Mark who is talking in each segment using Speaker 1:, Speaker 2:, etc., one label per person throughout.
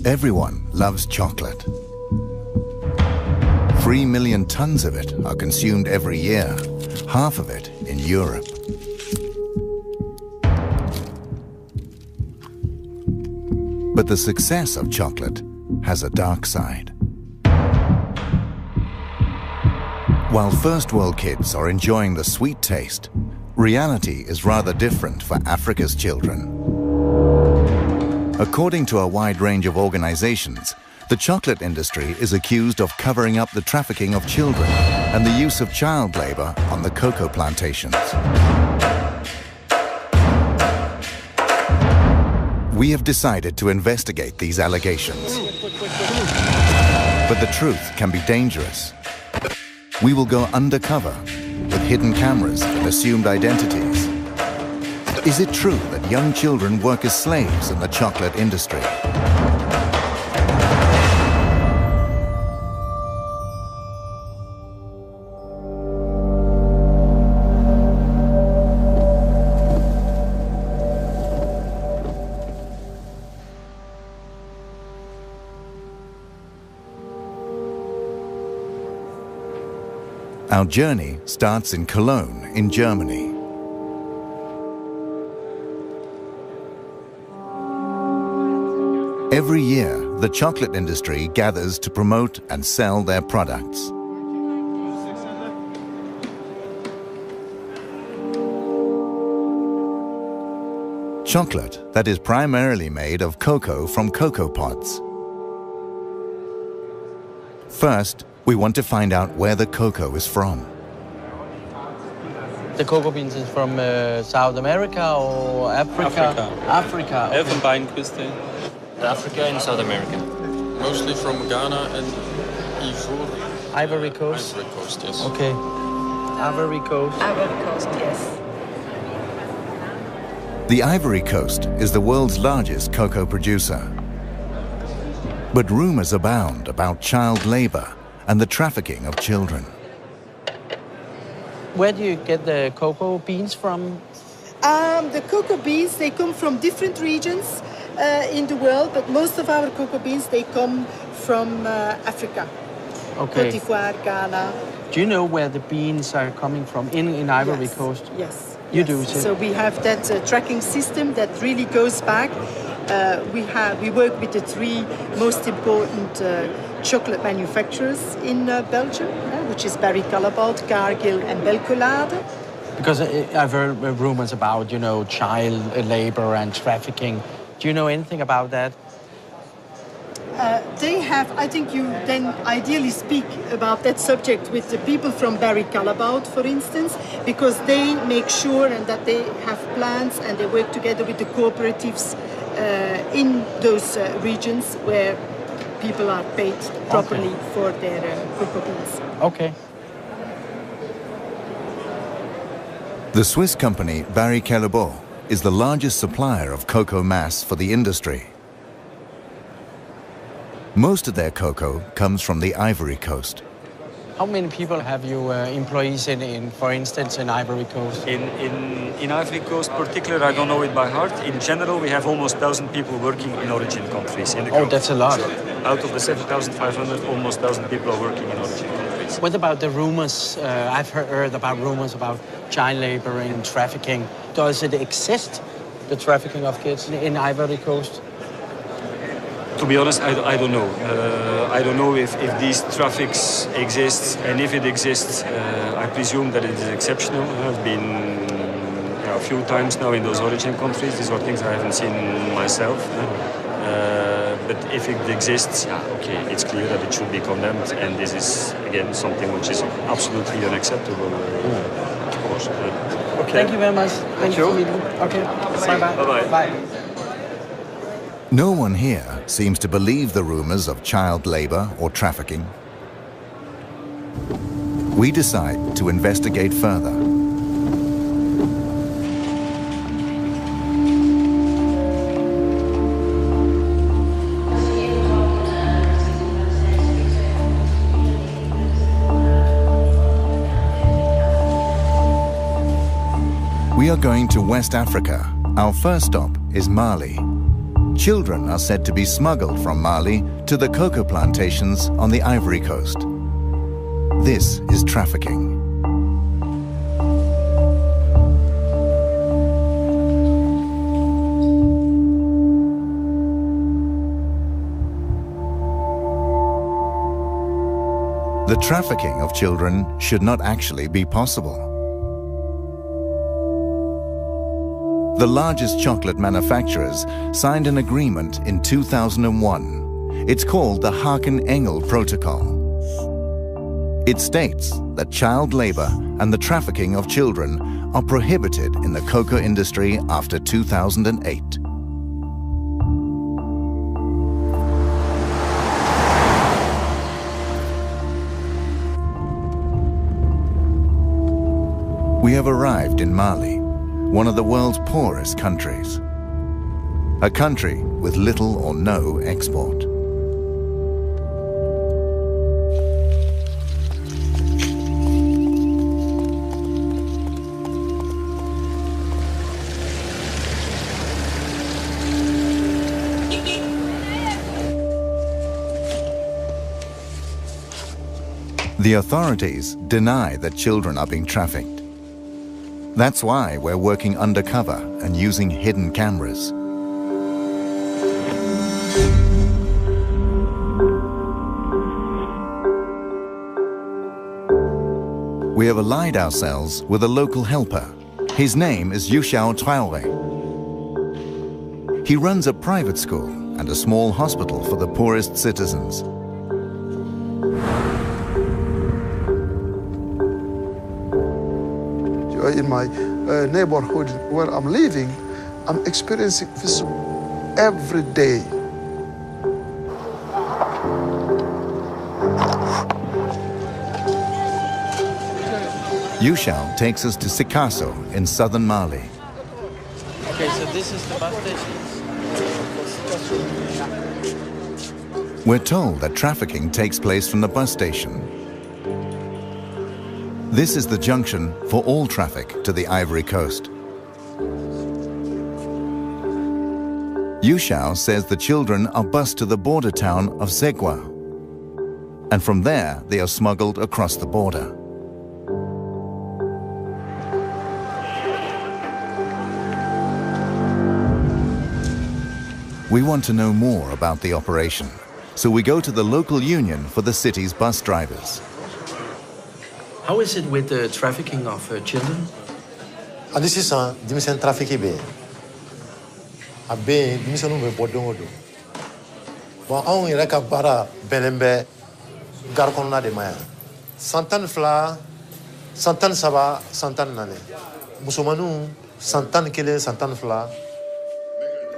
Speaker 1: Everyone loves chocolate. 3 million tons of it are consumed every year, half of it in Europe. But the success of chocolate has a dark side. While first world kids are enjoying the sweet taste, reality is rather different for Africa's children. According to a wide range of organizations, the chocolate industry is accused of covering up the trafficking of children and the use of child labor on the cocoa plantations. We have decided to investigate these allegations. But the truth can be dangerous. We will go undercover with hidden cameras and assumed identities. Is it true that young children work as slaves in the chocolate industry? Our journey starts in Cologne, in Germany. Every year, the chocolate industry gathers to promote and sell their products. Chocolate that is primarily made of cocoa from cocoa pods. First, we want to find out where the cocoa is from.
Speaker 2: The cocoa beans is from South America or Africa? Africa.
Speaker 3: Okay. Elfenbeinküste.
Speaker 4: Africa and South America.
Speaker 3: Mostly from Ghana and
Speaker 2: Ivory Coast.
Speaker 3: Ivory Coast, yes.
Speaker 2: Okay. Ivory Coast.
Speaker 5: Ivory Coast, yes.
Speaker 1: The Ivory Coast is the world's largest cocoa producer. But rumors abound about child labor and the trafficking of children.
Speaker 2: Where do you get the cocoa beans from?
Speaker 5: The cocoa beans, they come from different regions in the world, but most of our cocoa beans, they come from Africa.
Speaker 2: Okay.
Speaker 5: Côte d'Ivoire, Ghana.
Speaker 2: Do you know where the beans are coming from in Ivory Coast?
Speaker 5: Yes.
Speaker 2: You
Speaker 5: yes.
Speaker 2: do, too?
Speaker 5: So we have that tracking system that really goes back. We work with the three most important chocolate manufacturers in Belgium, which is Barry Callebaut, Cargill and Belcolade.
Speaker 2: Because I've heard rumors about, child labor and trafficking. Do you know anything about that?
Speaker 5: They have, I think you then ideally speak about that subject with the people from Barry Callebaut, for instance, because they make sure and that they have plans and they work together with the cooperatives in those regions where people are paid properly for their cocoa beans.
Speaker 2: Okay.
Speaker 1: The Swiss company Barry Callebaut is the largest supplier of cocoa mass for the industry. Most of their cocoa comes from the Ivory Coast.
Speaker 2: How many people have you employees in, for instance, in Ivory Coast?
Speaker 4: In Ivory Coast particular, I don't know it by heart. In general, we have almost 1,000 people working in origin countries. In the group.
Speaker 2: That's a lot.
Speaker 4: So, out of the 7,500, almost 1,000 people are working in origin countries.
Speaker 2: What about the rumors? I've heard about rumors about child labor and trafficking. Does it exist, the trafficking of kids in Ivory Coast?
Speaker 4: To be honest, I don't know. I don't know if these traffics exist, and if it exists, I presume that it is exceptional. I've been a few times now in those origin countries. These are things I haven't seen myself. But if it exists, okay, it's clear that it should be condemned, and this is, again, something which is absolutely unacceptable, of course.
Speaker 2: Okay. Thank you very much. Thank you. Okay. Bye-bye.
Speaker 4: Bye-bye.
Speaker 2: Bye.
Speaker 1: No one here seems to believe the rumors of child labor or trafficking. We decide to investigate further. We are going to West Africa. Our first stop is Mali. children are said to be smuggled from Mali to the cocoa plantations on the Ivory Coast. This is trafficking. The trafficking of children should not actually be possible. The largest chocolate manufacturers signed an agreement in 2001. It's called the Haken-Engel Protocol. It states that child labor and the trafficking of children are prohibited in the cocoa industry after 2008. We have arrived in Mali, one of the world's poorest countries. A country with little or no export. The authorities deny that children are being trafficked. That's why we're working undercover and using hidden cameras. We have allied ourselves with a local helper. His name is Yuxiao Traore. He runs a private school and a small hospital for the poorest citizens.
Speaker 6: In my neighborhood where I'm living, I'm experiencing this every day.
Speaker 1: Yuxiao takes us to Sikasso in southern Mali.
Speaker 2: Okay, so this is the bus station.
Speaker 1: We're told that trafficking takes place from the bus station. This is the junction for all traffic to the Ivory Coast. Yuxiao says the children are bused to the border town of Zegwa, and from there they are smuggled across the border. We want to know more about the operation, so we go to the local union for the city's bus drivers.
Speaker 2: How is it with the trafficking of children?
Speaker 7: This is a dimension trafficking be. A be dimension we bodong do. Wa on ira ka bara belembe garkonna de maya. Santan fla, santan saba, santan nane. Musumanu santan kele, santan fla.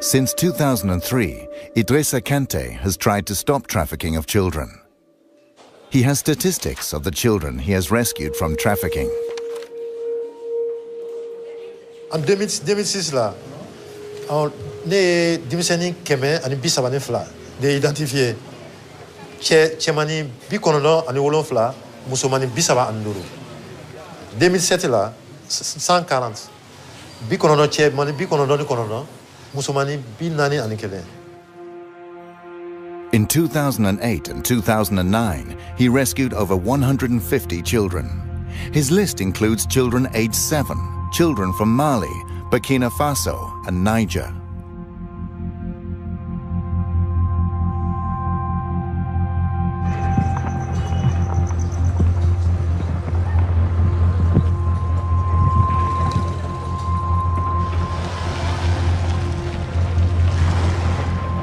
Speaker 1: Since 2003, Idrissa Kante has tried to stop trafficking of children. He has statistics of the children he has rescued from trafficking.
Speaker 7: En 2006 là, ne dimiseni keme ani bisabane fla de identifier chemani bikonono ani wolon fla musomani bisaba anduru. 2007 là 140 bikonono chemani bikonono ni konono musomani binani ani kele.
Speaker 1: In 2008 and 2009, he rescued over 150 children. His list includes children aged 7, children from Mali, Burkina Faso, and Niger.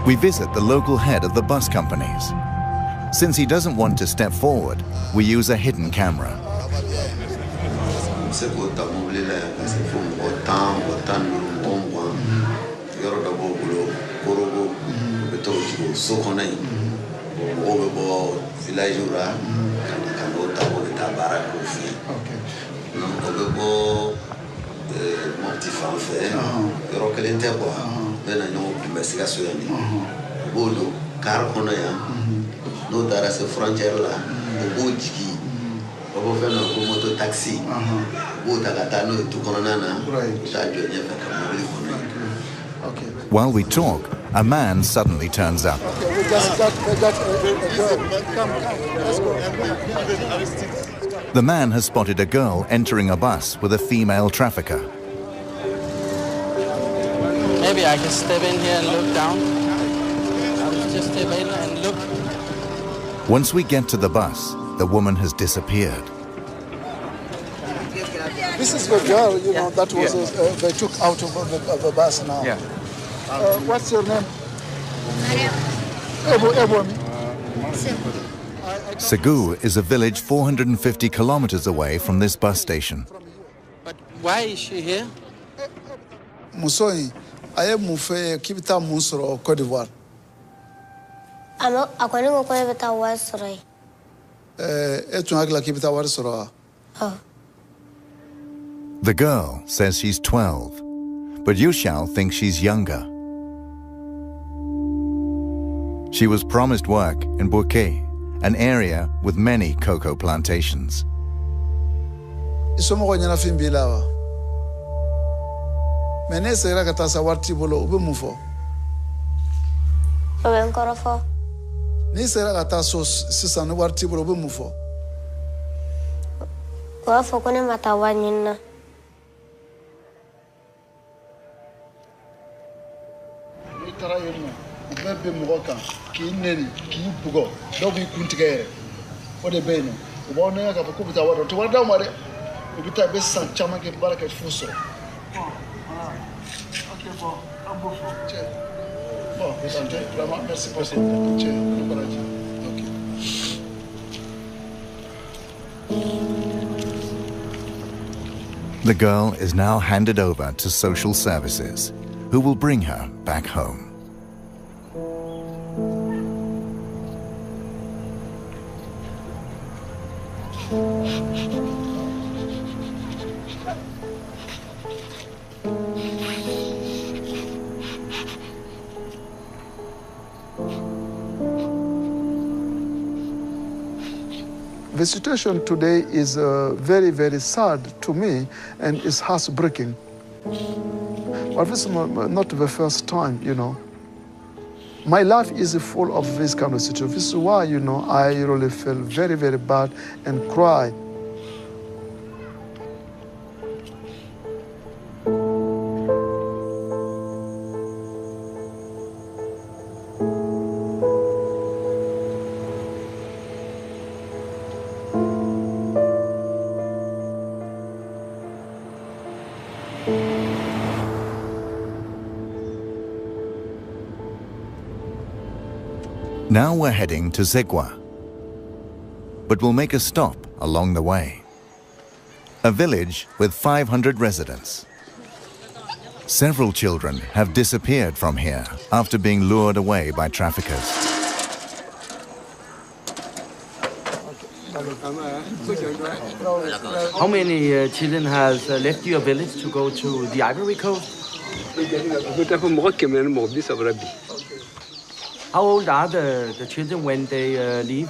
Speaker 1: We visit the local head of the bus companies. Since he doesn't want to step forward, we use a hidden camera.
Speaker 8: No dara se frontière là o jigi o fe no ko moto taxi o tagata no tu kono nana ta jo nya fa ka mobile kono.
Speaker 1: While we talk, A man suddenly turns up.
Speaker 6: Okay, we just got a girl. Come, let's go.
Speaker 1: The man has spotted a girl entering a bus with a female trafficker.
Speaker 2: Maybe I can step in here and look down. I'll just step in and look.
Speaker 1: Once we get to the bus, the woman has disappeared.
Speaker 6: This is the girl, you know, that was they took out of the bus now.
Speaker 2: Yeah.
Speaker 6: What's your name?
Speaker 1: Segu is a village 450 kilometers away from this bus station.
Speaker 2: But why is she here?
Speaker 6: Musoi, I am Mufe Kibita Musoro, Cote d'Ivoire.
Speaker 9: I'm going to go with our Westray.
Speaker 6: Etunagla Kibita Warsoro.
Speaker 1: The girl says she's 12, but Yushao thinks she's younger. She was promised work in Bouquet, an area with many cocoa plantations.
Speaker 6: Isomo nyana fimbilawa. Menese era katasa warti bolo ube mufo.
Speaker 9: I'm going to
Speaker 6: Ni sera kataso sisa no warti bolo ube mufo.
Speaker 9: go for Matawan.
Speaker 6: Itara yemo. Ubebe mugoka ki neri ki bugo. Dobi kuntigere. Ode beno. Ubone ya kapo kubita wado. To wada mare. Ubita be san chama ke baraka fuso. OK bon. Ambofo. Che. Bon, vraiment merci pour ça. Che. OK.
Speaker 1: The girl is now handed over to social services, who will bring her back home.
Speaker 6: The situation today is very, very sad to me and it's heartbreaking. But this is not the first time, you know. My life is full of this kind of situation. This is why, you know, I really feel very, very bad and cry.
Speaker 1: Now we're heading to Zegwa, but we'll make a stop along the way. A village with 500 residents. Several children have disappeared from here after being lured away by traffickers.
Speaker 2: How many children has left your village to go to the Ivory Coast? How old are the children when they leave?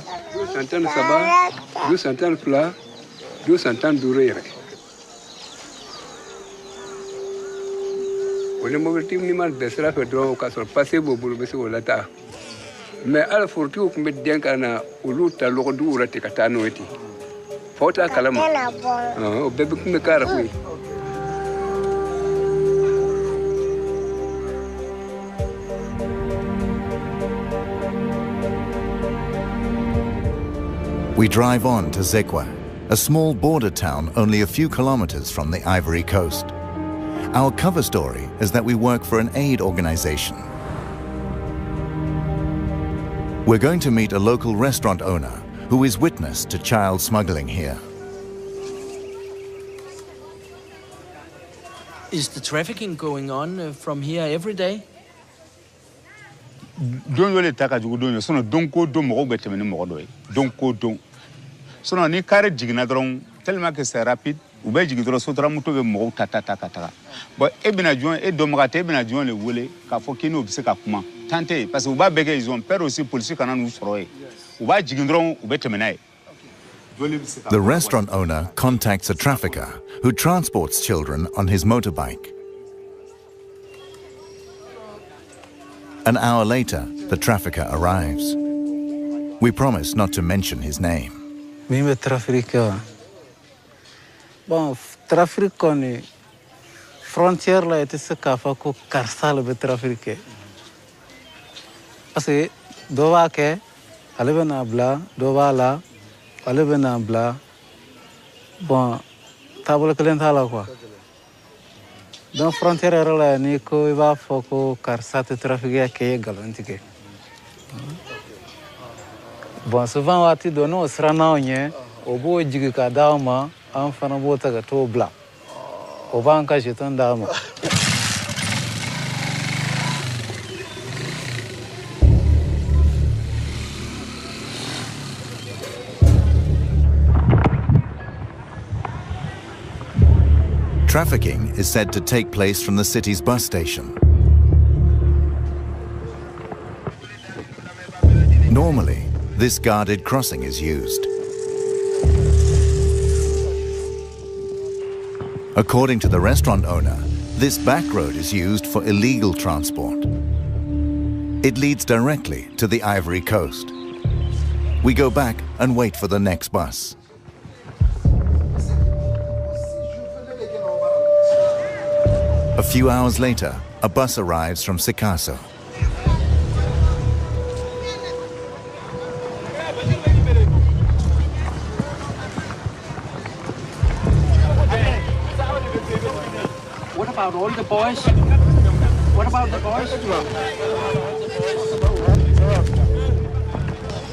Speaker 1: We drive on to Zegwa, a small border town only a few kilometers from the Ivory Coast. Our cover story is that we work for an aid organization. We're going to meet a local restaurant owner who is witness to child smuggling here.
Speaker 2: Is the trafficking going on from here every day?
Speaker 10: Don't really take a good so don't go do more better than more. Don't go do. So now ni carry jignadron tell me que c'est rapide ou bien jigidro sotra muto be mo tata. But ebina juan e domrate ebina juan le wole ka fokino obise ka kuma tante parce que ou ba bege ils ont peur aussi police kana nous soroé ou ba jigidron ou betemenae.
Speaker 1: The restaurant owner contacts a trafficker who transports children on his motorbike. An hour later, the trafficker arrives. We promise not to mention his name.
Speaker 11: Mimi trafficker. Bon, trafficker ni frontière la ete se kafa ko karsal be trafficker. Parce que dova ke alebe na bla, dova la alebe na bla. Bon, table kelen thala quoi. Dans frontière la ni ko iba foko karsate trafficker ke galantike. Bon, souvent wati dono srana onye obo jigi ka dama an fana bota ga to bla. Oba an ka jeton dama.
Speaker 1: Trafficking is said to take place from the city's bus station. Normally, this guarded crossing is used. According to the restaurant owner, this back road is used for illegal transport. It leads directly to the Ivory Coast. We go back and wait for the next bus. A few hours later, a bus arrives from Sikasso.
Speaker 2: What about all the boys? What about the boys?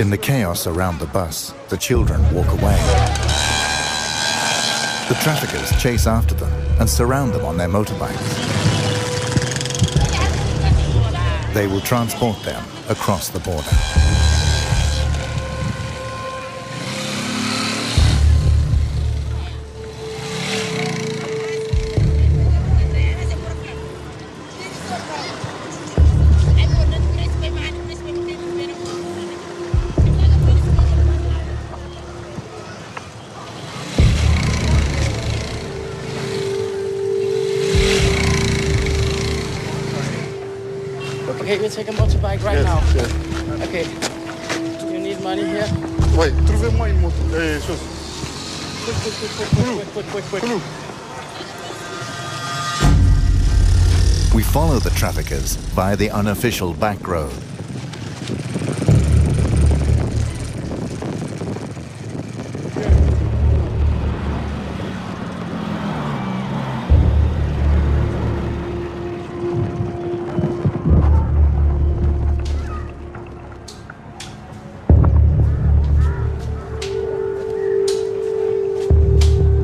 Speaker 1: In the chaos around the bus, the children walk away. The traffickers chase after them and surround them on their motorbikes. They will transport them across the border.
Speaker 2: Okay, we'll take a motorbike right now.
Speaker 6: Yes.
Speaker 2: Okay. You need money here?
Speaker 6: Oui, trouvez-moi une moto. Chose.
Speaker 2: Quick.
Speaker 1: We follow the traffickers via the unofficial back road.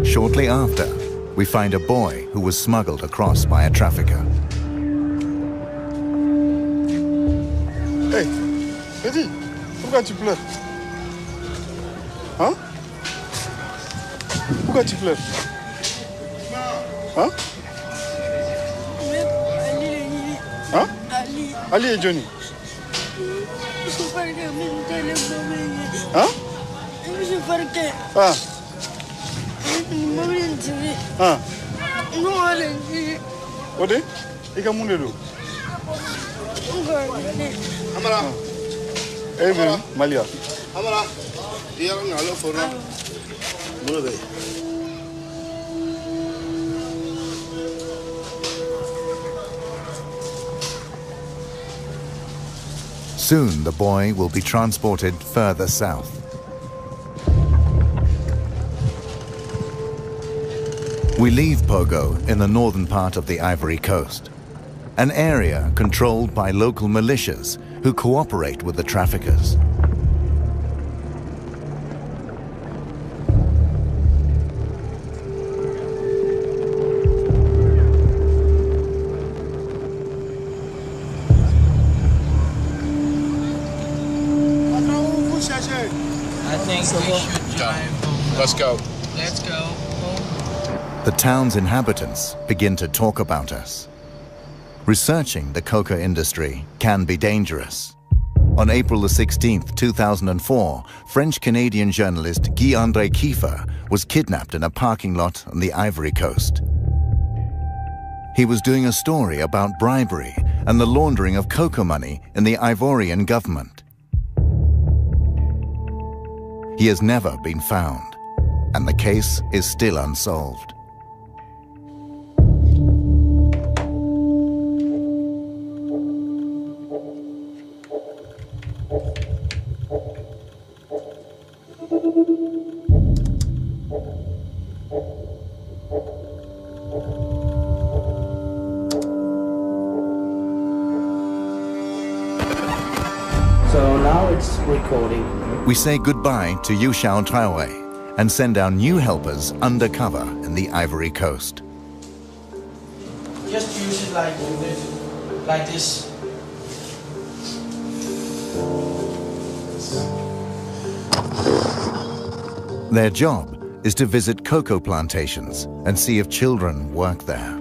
Speaker 1: Shortly after, we find a boy who was smuggled across by a trafficker.
Speaker 6: Hey, Eddie, pourquoi tu pleures? Hein? Pourquoi tu pleures? Hein? Hein? Ali et Johnny. Hein? Ah. Ah. Ode? Ika munde do? Amara. Hey, Malia. Amara. Dia ngalo forno. Mulo be.
Speaker 1: Soon the boy will be transported further south. We leave Pogo in the northern part of the Ivory Coast, an area controlled by local militias who cooperate with the traffickers.
Speaker 2: I think we should drive.
Speaker 3: Let's go.
Speaker 2: Let's go.
Speaker 1: The town's inhabitants begin to talk about us. Researching the coca industry can be dangerous. On April the 16th, 2004, French-Canadian journalist Guy-André Kiefer was kidnapped in a parking lot on the Ivory Coast. He was doing a story about bribery and the laundering of cocoa money in the Ivorian government. He has never been found, and the case is still unsolved.
Speaker 2: So now it's recording.
Speaker 1: We say goodbye to Yu Xiao Traore and send our new helpers undercover in the Ivory Coast.
Speaker 2: Just use it like this.
Speaker 1: Their job is to visit cocoa plantations and see if children work there.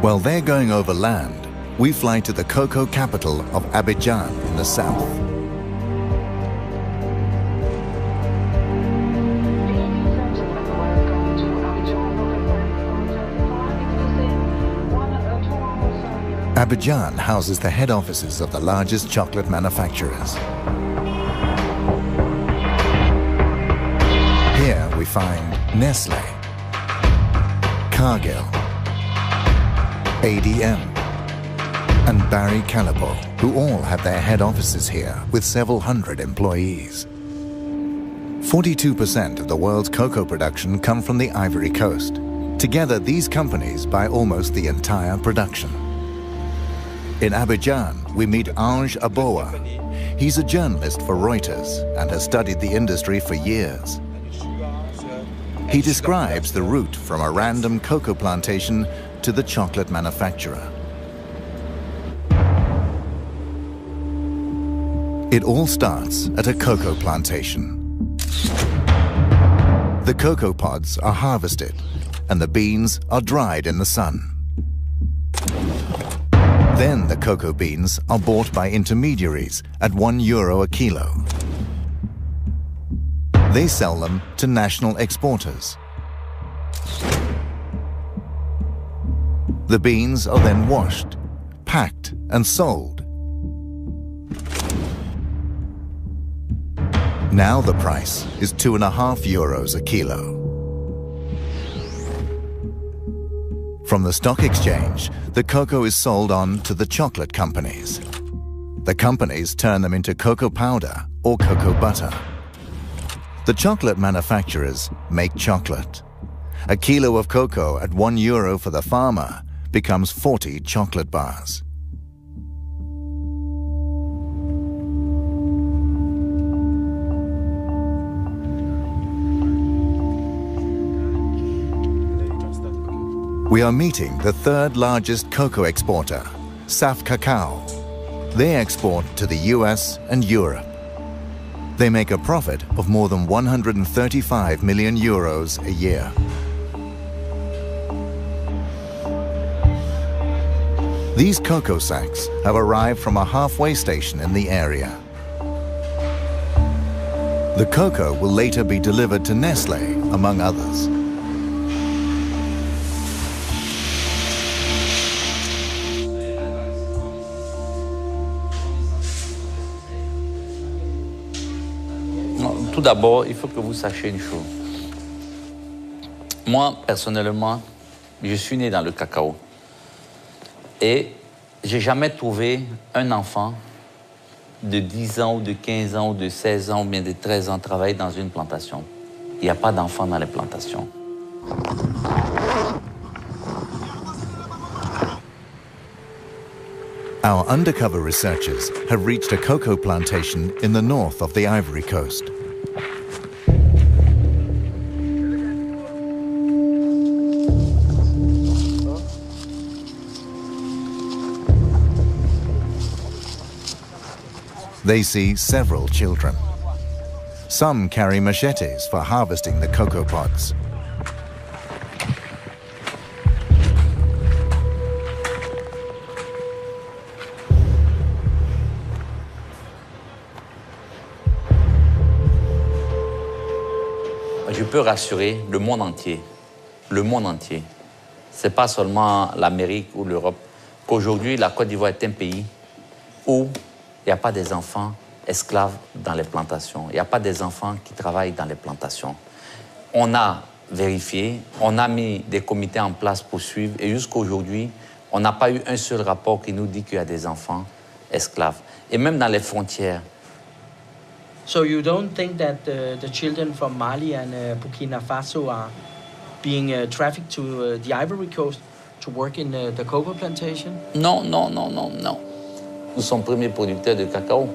Speaker 1: While they're going over land, we fly to the cocoa capital of Abidjan in the south. Abidjan houses the head offices of the largest chocolate manufacturers. Here we find Nestlé, Cargill, ADM, and Barry Callebaut, who all have their head offices here with several hundred employees. 42% of the world's cocoa production come from the Ivory Coast. Together, these companies buy almost the entire production. In Abidjan, we meet Ange Aboa. He's a journalist for Reuters and has studied the industry for years. He describes the route from a random cocoa plantation to the chocolate manufacturer. It all starts at a cocoa plantation. The cocoa pods are harvested and the beans are dried in the sun. Then the cocoa beans are bought by intermediaries at €1 a kilo. They sell them to national exporters. The beans are then washed, packed, and sold. Now the price is €2.50 a kilo. From the stock exchange, the cocoa is sold on to the chocolate companies. The companies turn them into cocoa powder or cocoa butter. The chocolate manufacturers make chocolate. A kilo of cocoa at €1 for the farmer becomes 40 chocolate bars. We are meeting the third largest cocoa exporter, Saf Cacao. They export to the US and Europe. They make a profit of more than €135 million a year. These cocoa sacks have arrived from a halfway station in the area. The cocoa will later be delivered to Nestlé, among others.
Speaker 12: Tout d'abord, il faut que vous sachiez une chose. Moi, personnellement, je suis né dans le cacao. Et j'ai jamais trouvé un enfant de 10 ans ou de 15 ans ou de 16 ans ou bien de 13 ans travailler dans une plantation. Il n'y a pas d'enfants dans les plantations.
Speaker 1: Our undercover researchers have reached a cocoa plantation in the north of the Ivory Coast. They see several children. Some carry machetes for harvesting the cocoa pods.
Speaker 12: je peux rassurer le monde entier. C'est pas seulement l'Amérique ou l'Europe, qu'aujourd'hui, la Côte d'Ivoire est un pays où il n'y a pas des enfants esclaves dans les plantations. Il n'y a pas des enfants qui travaillent dans les plantations. On a vérifié, on a mis des comités en place pour suivre, et jusqu'à aujourd'hui, on n'a pas eu un seul rapport qui nous dit qu'il y a des enfants esclaves. Et même dans les frontières.
Speaker 2: So you don't think that the children from Mali and Burkina Faso are being trafficked to the Ivory Coast to work in the cocoa plantation?
Speaker 12: Non. Nous sommes premiers producteurs de cacao.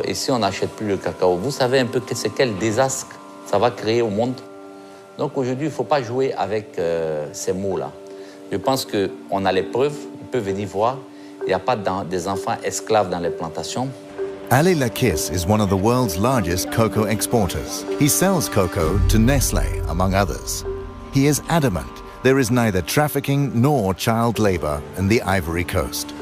Speaker 12: Et si on n'achète plus le cacao, vous savez un peu c'est quel désastre ça va créer au monde. Donc aujourd'hui, il ne faut pas jouer avec ces mots-là. Je pense qu'on a les preuves, on peut venir voir. Il n'y a pas des enfants esclaves dans les plantations.
Speaker 1: Ali Lakis is one of the world's largest cocoa exporters. He sells cocoa to Nestlé, among others. He is adamant there is neither trafficking nor child labor in the Ivory Coast.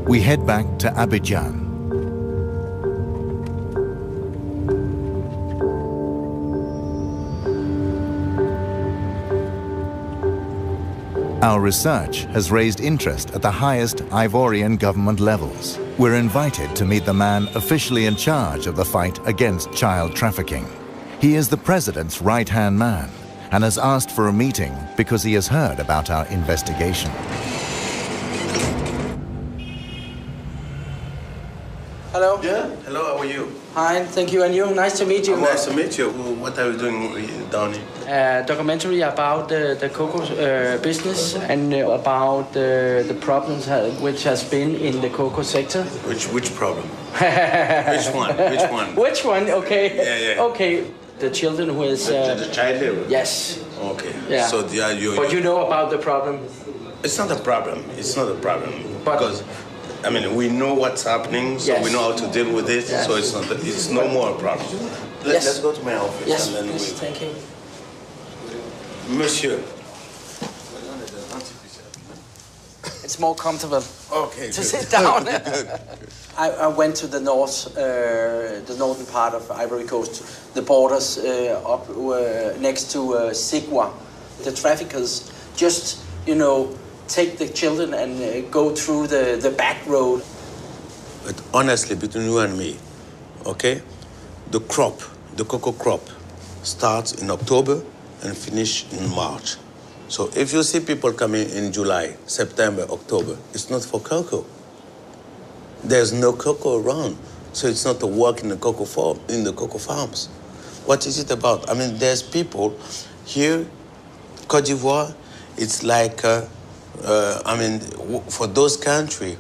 Speaker 1: We head back to Abidjan. Our research has raised interest at the highest Ivorian government levels. We're invited to meet the man officially in charge of the fight against child trafficking. He is the president's right-hand man and has asked for a meeting because he has heard about our investigation.
Speaker 2: Hello.
Speaker 13: Yeah, hello, how are you?
Speaker 2: Hi, thank you, and you. Nice to meet you.
Speaker 13: Nice to meet you. What are you doing down here?
Speaker 2: Documentary about the cocoa business and about the problems which has been in the cocoa sector.
Speaker 13: Which problem? Which one? Which one?
Speaker 2: Which one? Okay.
Speaker 13: Yeah.
Speaker 2: Okay. The children who is...
Speaker 13: the child labor?
Speaker 2: Yes.
Speaker 13: Okay.
Speaker 2: Yeah.
Speaker 13: So
Speaker 2: but you know about the problem?
Speaker 13: It's not a problem. It's not a problem. Because, I mean, we know what's happening, so we know how to deal with it, so it's no more a problem. Let's go to my office.
Speaker 2: Yes,
Speaker 13: and then
Speaker 2: please, thank you.
Speaker 13: Monsieur.
Speaker 2: It's more comfortable
Speaker 13: to
Speaker 2: sit down.
Speaker 13: Good.
Speaker 2: I went to the northern part of Ivory Coast, the borders up next to Sigua. The traffickers just, take the children and go through the back road.
Speaker 13: But honestly, between you and me, okay, the cocoa crop, starts in October and finish in March. So if you see people coming in July, September, October, it's not for cocoa. There's no cocoa around, so it's not a work in the cocoa farms. What is it about? I mean, there's people here, Côte d'Ivoire, it's like, for those countries,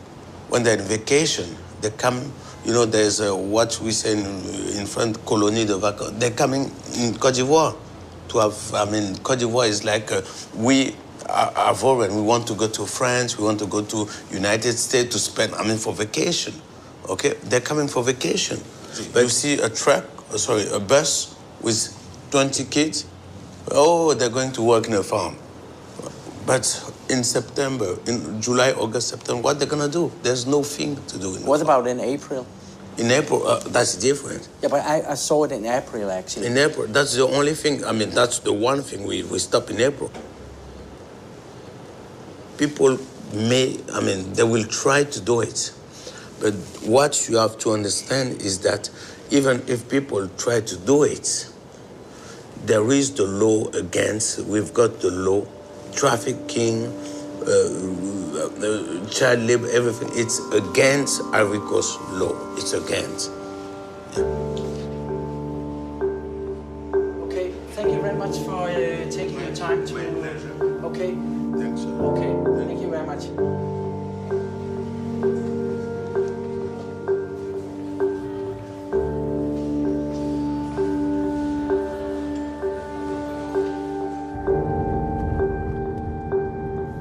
Speaker 13: when they're on vacation, they come, there's what we say in French, colonie de vacances. They're coming in Côte d'Ivoire to have, Côte d'Ivoire is like, we are foreign. We want to go to France, we want to go to United States to spend, for vacation, okay? They're coming for vacation. But you see a bus with 20 kids, they're going to work in a farm. But in September, in July, August, September, what they're gonna do? There's no thing to do.
Speaker 2: What about in April?
Speaker 13: In April, that's different.
Speaker 2: Yeah, but I saw it in April, actually.
Speaker 13: In April, that's the only thing, that's the one thing we stop in April. People they will try to do it. But what you have to understand is that even if people try to do it, there is the law against, we've got the law, trafficking, child labor, everything. It's against Ivory Coast law. It's against.
Speaker 2: Okay, thank you very much for taking your time to... My pleasure. Okay.
Speaker 13: Thanks, sir.
Speaker 2: Okay, thank you very much.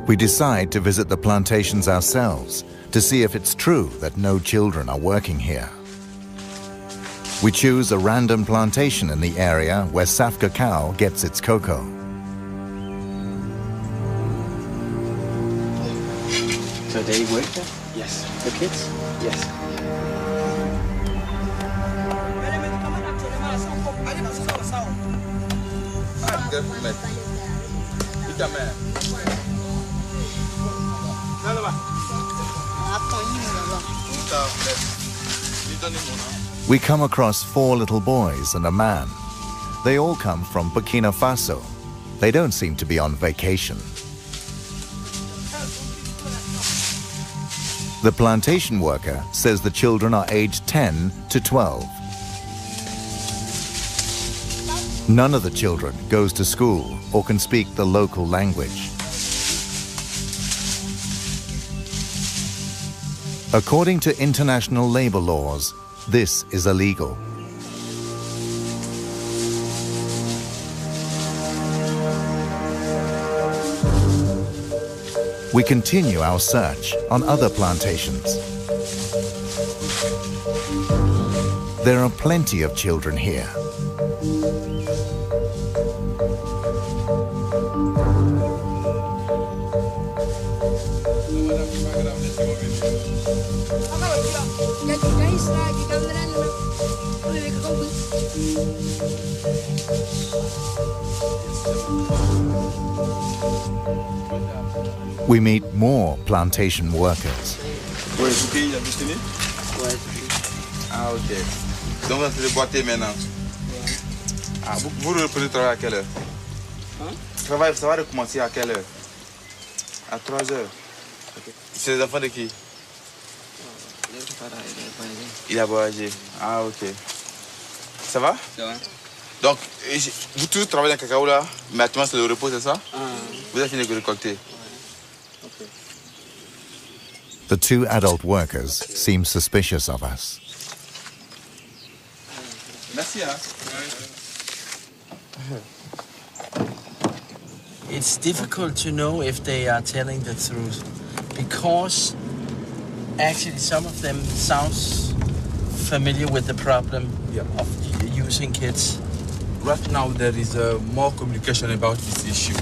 Speaker 1: We decide to visit the plantations ourselves to see if it's true that no children are working here. We choose a random plantation in the area where Saf Cacao gets its cocoa.
Speaker 2: So they work there?
Speaker 14: Yes.
Speaker 2: The kids?
Speaker 14: Yes.
Speaker 1: We come across 4 little boys and a man. They all come from Burkina Faso. They don't seem to be on vacation. The plantation worker says the children are aged 10 to 12. None of the children goes to school or can speak the local language. According to international labor laws, this is illegal. We continue our search on other plantations. There are plenty of children here. We meet more plantation workers.
Speaker 15: Ouais, vous payez la destinée?
Speaker 2: Ouais.
Speaker 15: Ah, ok. Donc, vous allez boiter maintenant? Ah, vous reprenez le travail à quelle heure?
Speaker 2: Hein?
Speaker 15: Travail, ça va recommencer à quelle heure? À 3 heures. Okay. C'est les enfants de qui? Il a voyagé. Ah, ok. Ça va?
Speaker 2: Ça va.
Speaker 15: Donc, vous tous travaillez dans le cacao là, mais actuellement c'est le repos, c'est ça?
Speaker 2: Ah.
Speaker 15: Vous avez fini de récolter?
Speaker 2: Okay.
Speaker 1: The 2 adult workers seem suspicious of us.
Speaker 15: Merci, hein?
Speaker 2: It's difficult to know if they are telling the truth because actually some of them sounds familiar with the problem of using kids.
Speaker 15: Right now there is more communication about this issue.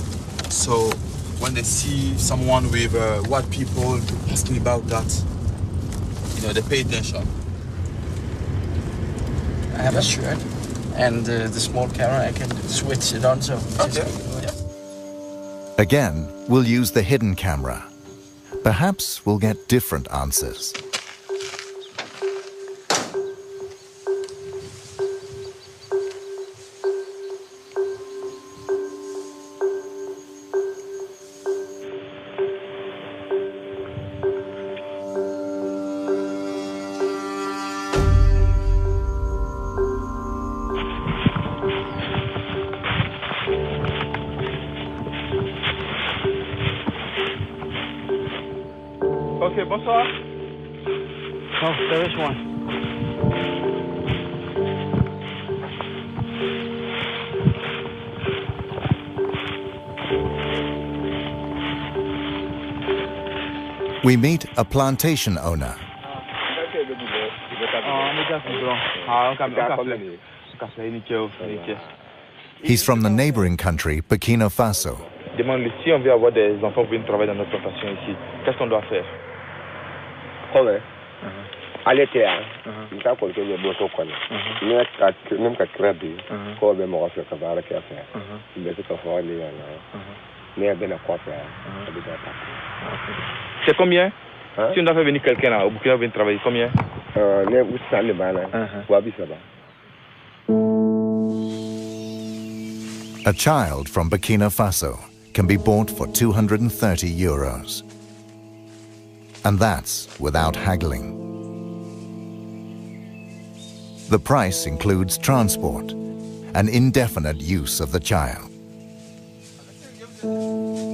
Speaker 15: So when they see someone with white people asking about that, you know, they pay attention.
Speaker 2: I have a shirt and the small camera, I can switch it on so.
Speaker 15: Okay.
Speaker 1: Again, we'll use the hidden camera. Perhaps we'll get different answers.
Speaker 15: Okay, bonsoir.
Speaker 11: Oh, there is one.
Speaker 1: We meet a plantation owner. He's from the neighboring country, Burkina Faso.
Speaker 15: Demande si on veut avoir des enfants pour venir travailler dans notre plantation ici, qu'est-ce qu'on doit faire?
Speaker 16: Allez, il t'a colqué le boto quoi. Même qu'à crédit, quoi ben moi je vais faire qu'à faire. Il va tout faire les mais bien à quoi faire.
Speaker 15: C'est combien? Si on doit faire venir quelqu'un là, au Burkina venir travailler, combien?
Speaker 16: Les où ça les balles, quoi ça va.
Speaker 1: A child from Burkina Faso can be bought for €230. And that's without haggling. The price includes transport and indefinite use of the child.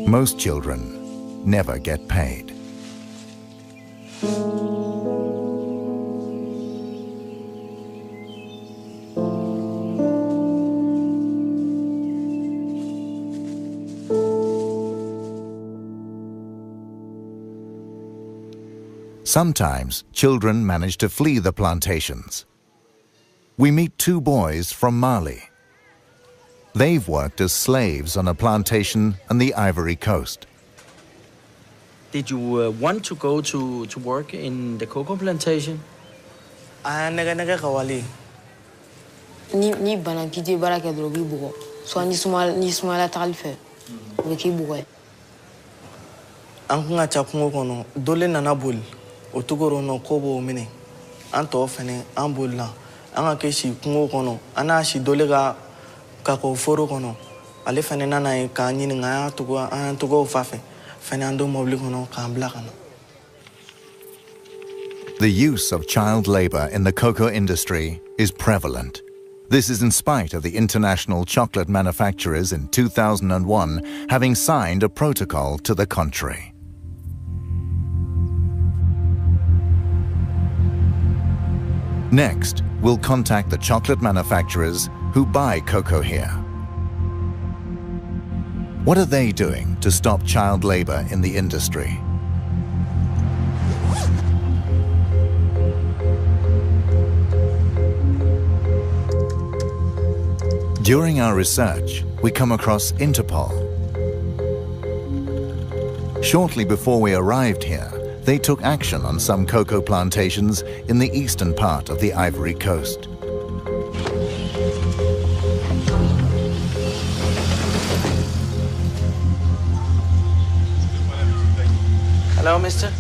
Speaker 1: Most children never get paid. Sometimes children manage to flee the plantations. We meet 2 boys from Mali. They've worked as slaves on a plantation on the Ivory Coast.
Speaker 2: Did you want to go to work in the cocoa plantation?
Speaker 14: Nega kawali. Ni bana kiti baraka drogi bugo. So ni smala talfe. Wiki bugo. Ankunga chakungo kono dole nana bol. Otugoro no kobo mine. Anto fene ambola. Anga keshi kungo kono. Ana shi dole ga kako foro kono. Ale fene nana e ka nyini nga tugo fafe. Fene ando mobli kono ka ambla kono.
Speaker 1: The use of child labor in the cocoa industry is prevalent. This is in spite of the international chocolate manufacturers in 2001 having signed a protocol to the contrary. Next, we'll contact the chocolate manufacturers who buy cocoa here. What are they doing to stop child labor in the industry? During our research, we come across Interpol. Shortly before we arrived here, they took action on some cocoa plantations in the eastern part of the Ivory Coast.
Speaker 2: Hello, mister.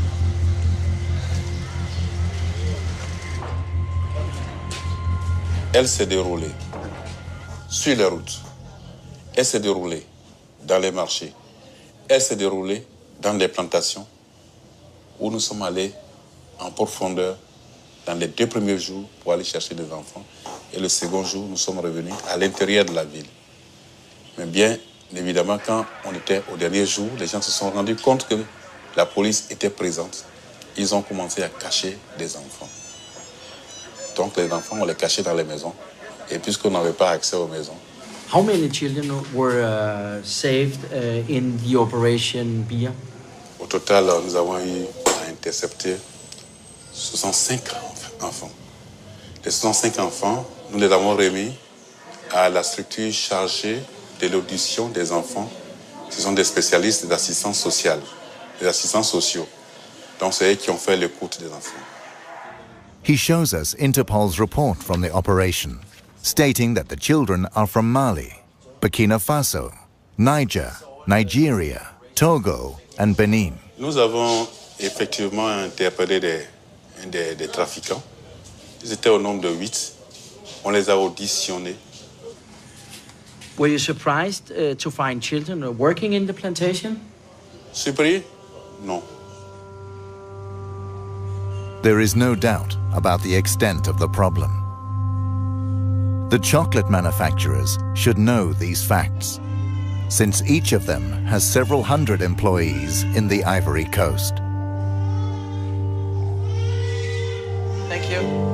Speaker 17: Elle s'est déroulée sur les routes. Elle s'est déroulée dans les marchés. Elle s'est déroulée dans les plantations où nous sommes allés en profondeur dans les 2 premiers jours pour aller chercher des enfants. Et le second jour, nous sommes revenus à l'intérieur de la ville. Mais bien évidemment, quand on était au dernier jour, les gens se sont rendus compte que la police était présente. Ils ont commencé à cacher des enfants. Donc les enfants, on les cachait dans les maisons. Et puisqu'on n'avait pas accès aux maisons.
Speaker 2: How many children were saved in the operation Bia?
Speaker 17: Au total, nous avons eu à intercepter 65 enfants. Les 65 enfants, nous les avons remis à la structure chargée de l'audition des enfants. Ce sont des spécialistes d'assistance sociale, des assistants sociaux. Donc c'est eux qui ont fait l'écoute des enfants.
Speaker 1: He shows us Interpol's report from the operation, stating that the children are from Mali, Burkina Faso, Niger, Nigeria, Togo, and Benin.
Speaker 17: Nous avons effectivement interpellé des trafiquants. Ils étaient au nombre de 8. On les a auditionnés.
Speaker 2: Were you surprised to find children working in the plantation?
Speaker 17: Surpris? Non.
Speaker 1: There is no doubt about the extent of the problem. The chocolate manufacturers should know these facts, since each of them has several hundred employees in the Ivory Coast.
Speaker 2: Thank you.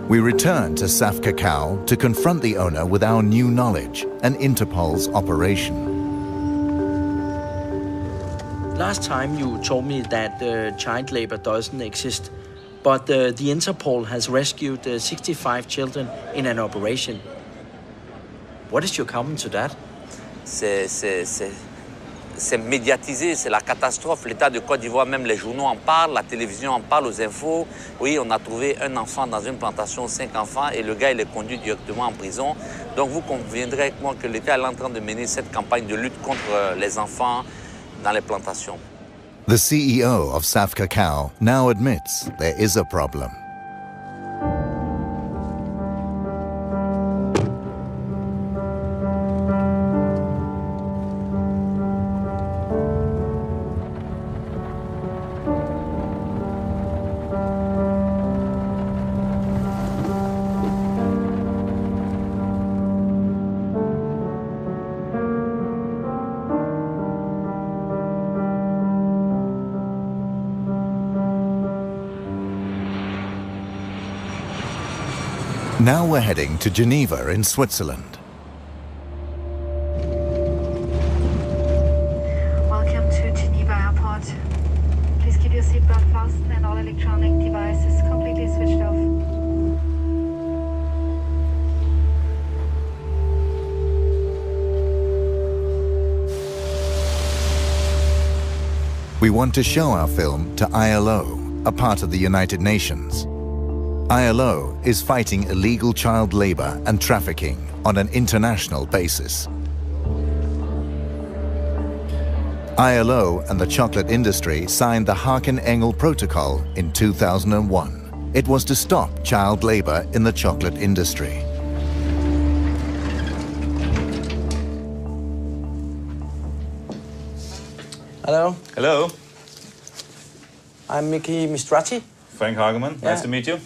Speaker 1: We return to Saf Cacao to confront the owner with our new knowledge and Interpol's operation.
Speaker 2: Last time you told me that child labor doesn't exist, but the Interpol has rescued 65 children in an operation. What is your comment to that?
Speaker 12: C'est médiatisé, c'est la catastrophe. L'État de Côte d'Ivoire, même les journaux en parlent, la télévision en parle, aux infos. Oui, on a trouvé un enfant dans une plantation, 5 enfants, et le gars, il est conduit directement en prison. Donc vous conviendrez avec moi que l'État est en train de mener cette campagne de lutte contre les enfants dans les plantations.
Speaker 1: The CEO of Saf Cacao now admits there is a problem. Now we're heading to Geneva in Switzerland.
Speaker 18: Welcome to Geneva Airport. Please keep your seatbelt fastened and all electronic devices completely switched off.
Speaker 1: We want to show our film to ILO, a part of the United Nations. ILO is fighting illegal child labor and trafficking on an international basis. ILO and the chocolate industry signed the Haken-Engel Protocol in 2001. It was to stop child labor in the chocolate industry.
Speaker 19: Hello.
Speaker 20: Hello.
Speaker 19: I'm Mickey Mistrati.
Speaker 20: Frank Hageman. Nice to meet you.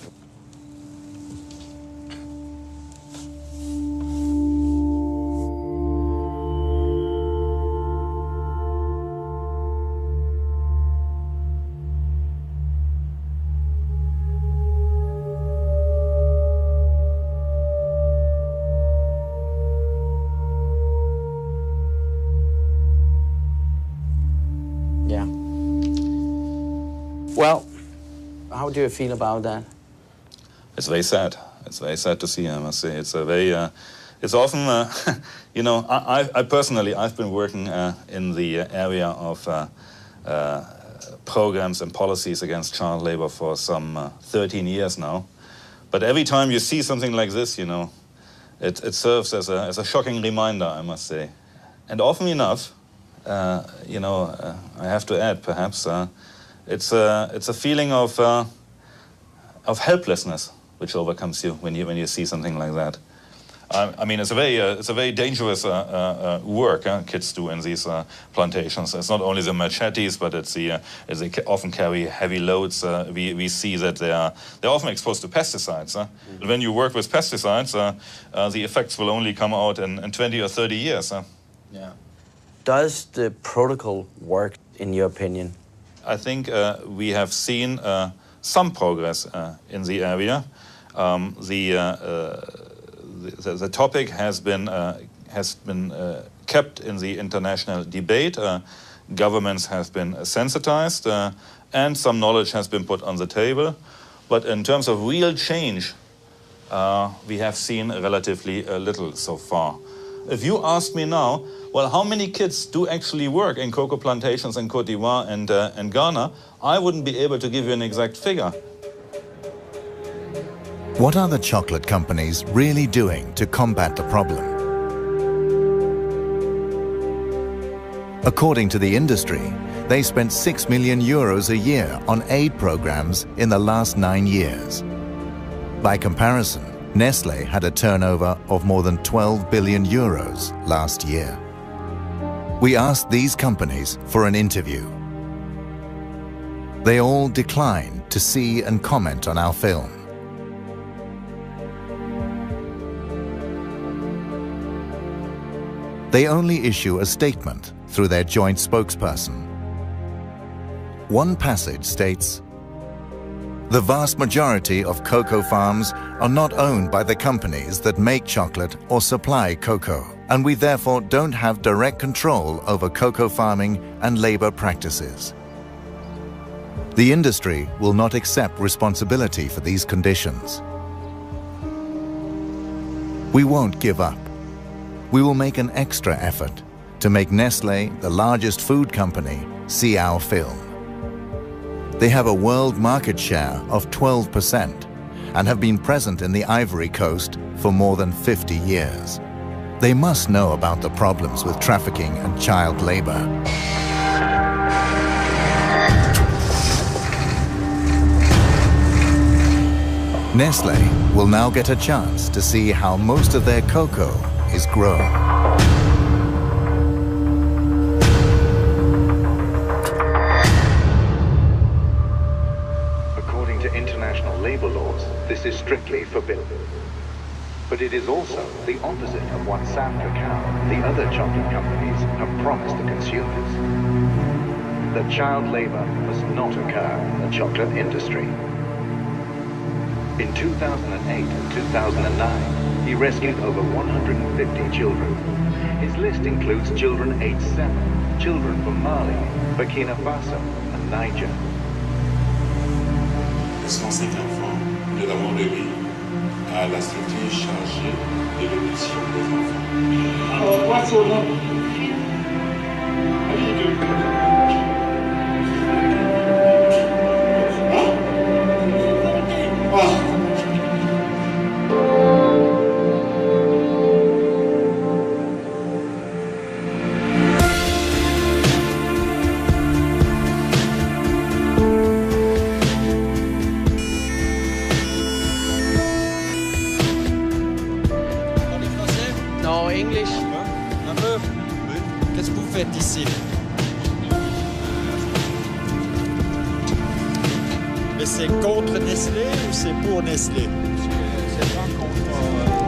Speaker 19: Yeah. Well, how do you feel about that?
Speaker 20: It's very sad. It's very sad to see, I must say. It's a very, it's often, you know, I personally, I've been working in the area of programs and policies against child labor for some 13 years now. But every time you see something like this, you know, it serves as a shocking reminder, I must say. And often enough, you know, I have to add, perhaps, it's a feeling of helplessness which overcomes you when you see something like that. I mean, it's a very dangerous work kids do in these plantations. It's not only the machetes, but it's they often carry heavy loads. We see that they're often exposed to pesticides. But when you work with pesticides, the effects will only come out in 20 or 30 years.
Speaker 19: Yeah. Does the protocol work, in your opinion?
Speaker 20: I think we have seen some progress in the area. The topic has been kept in the international debate. Governments have been sensitized, and some knowledge has been put on the table. But in terms of real change, we have seen relatively little so far. If you ask me now, well, how many kids do actually work in cocoa plantations in Côte d'Ivoire and Ghana, I wouldn't be able to give you an exact figure.
Speaker 1: What are the chocolate companies really doing to combat the problem? According to the industry, they spent €6 million a year on aid programs in the last 9 years. By comparison, Nestlé had a turnover of more than €12 billion last year. We asked these companies for an interview. They all declined to see and comment on our film. They only issue a statement through their joint spokesperson. One passage states, "The vast majority of cocoa farms are not owned by the companies that make chocolate or supply cocoa, and we therefore don't have direct control over cocoa farming and labor practices. The industry will not accept responsibility for these conditions. We won't give up. We will make an extra effort to make Nestlé, the largest food company, see our film. They have a world market share of 12% and have been present in the Ivory Coast for more than 50 years. They must know about the problems with trafficking and child labor." Nestlé will now get a chance to see how most of their cocoa is grown.
Speaker 21: According to international labor laws, this is strictly forbidden. But it is also the opposite of what Sam Cacao, the other chocolate companies, have promised the consumers. That child labor must not occur in the chocolate industry. In 2008 and 2009, he rescued over 150 children. His list includes children aged 7, children from Mali, Burkina Faso, and Niger.
Speaker 17: Les 105 enfants, nous l'avons remis à la structure chargée de l'audition des enfants.
Speaker 5: Alors, quoi sur le
Speaker 22: Non, English. Un peu. Oui. Qu'est-ce que vous faites ici? Mais c'est contre Nestlé ou c'est pour Nestlé? C'est pas contre.